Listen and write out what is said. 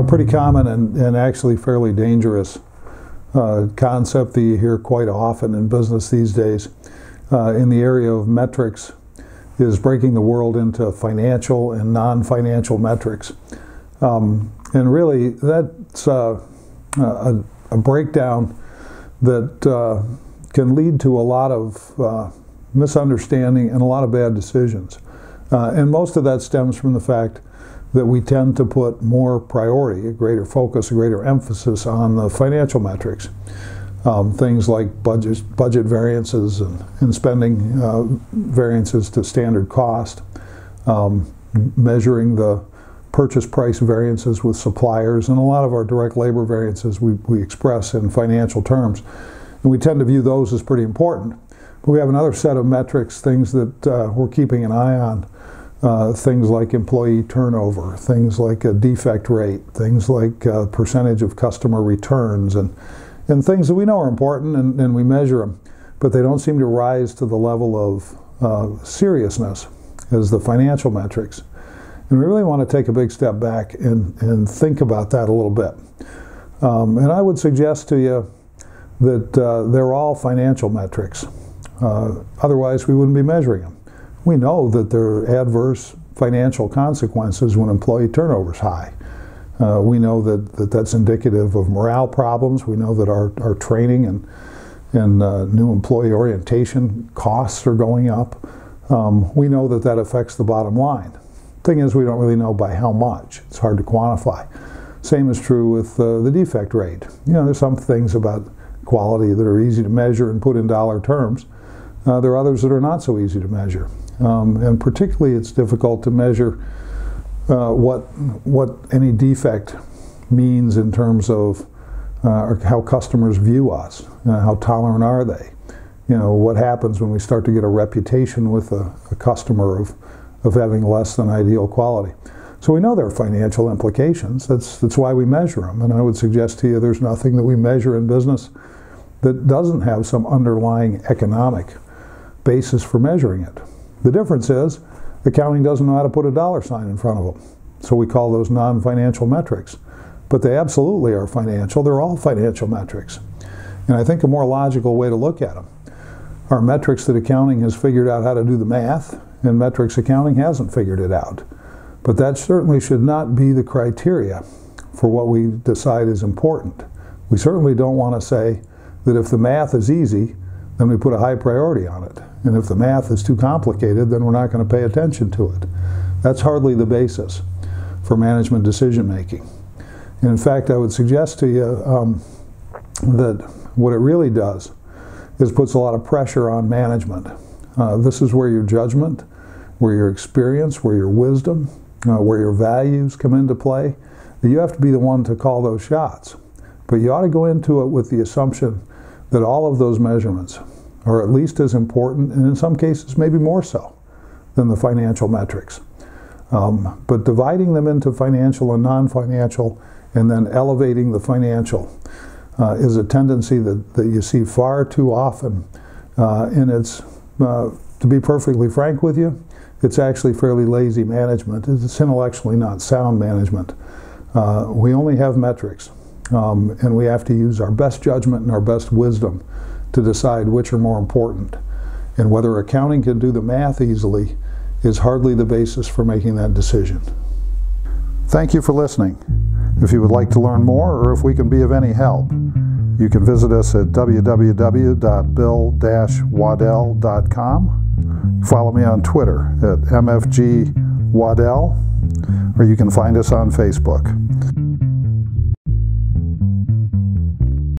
pretty common and actually fairly dangerous concept that you hear quite often in business these days in the area of metrics is breaking the world into financial and non-financial metrics. And really that's a breakdown that can lead to a lot of misunderstanding and a lot of bad decisions. And most of that stems from the fact that we tend to put more priority, a greater focus, a greater emphasis on the financial metrics. Things like budget variances and spending variances to standard cost, measuring the purchase price variances with suppliers, and a lot of our direct labor variances we express in financial terms. And we tend to view those as pretty important. But we have another set of metrics, things that we're keeping an eye on. Things like employee turnover, things like a defect rate, things like percentage of customer returns, and things that we know are important and we measure them, but they don't seem to rise to the level of seriousness as the financial metrics. And we really want to take a big step back and think about that a little bit. And I would suggest to you that they're all financial metrics. Otherwise, we wouldn't be measuring them. We know that there are adverse financial consequences when employee turnover is high. We know that that's indicative of morale problems. We know that our training and new employee orientation costs are going up. We know that that affects the bottom line. Thing is, we don't really know by how much. It's hard to quantify. Same is true with the defect rate. There's some things about quality that are easy to measure and put in dollar terms. There are others that are not so easy to measure. And particularly it's difficult to measure what any defect means in terms of how customers view us. How tolerant are they? What happens when we start to get a reputation with a customer of having less than ideal quality. So we know there are financial implications. That's why we measure them. And I would suggest to you there's nothing that we measure in business that doesn't have some underlying economic basis for measuring it. The difference is accounting doesn't know how to put a dollar sign in front of them. So we call those non-financial metrics. But they absolutely are financial. They're all financial metrics. And I think a more logical way to look at them are metrics that accounting has figured out how to do the math, and metrics accounting hasn't figured it out. But that certainly should not be the criteria for what we decide is important. We certainly don't want to say that if the math is easy, then we put a high priority on it. And if the math is too complicated, then we're not going to pay attention to it. That's hardly the basis for management decision making. And in fact, I would suggest to you that what it really does is puts a lot of pressure on management. This is where your judgment, where your experience, where your wisdom, where your values come into play. You have to be the one to call those shots. But you ought to go into it with the assumption that all of those measurements are at least as important, and in some cases maybe more so, than the financial metrics. But dividing them into financial and non-financial and then elevating the financial is a tendency that you see far too often. And it's, to be perfectly frank with you, it's actually fairly lazy management. It's intellectually not sound management. We only have metrics. And we have to use our best judgment and our best wisdom to decide which are more important. And whether accounting can do the math easily is hardly the basis for making that decision. Thank you for listening. If you would like to learn more, or if we can be of any help, you can visit us at www.bill-waddell.com. Follow me on Twitter at MFG Waddell, or you can find us on Facebook.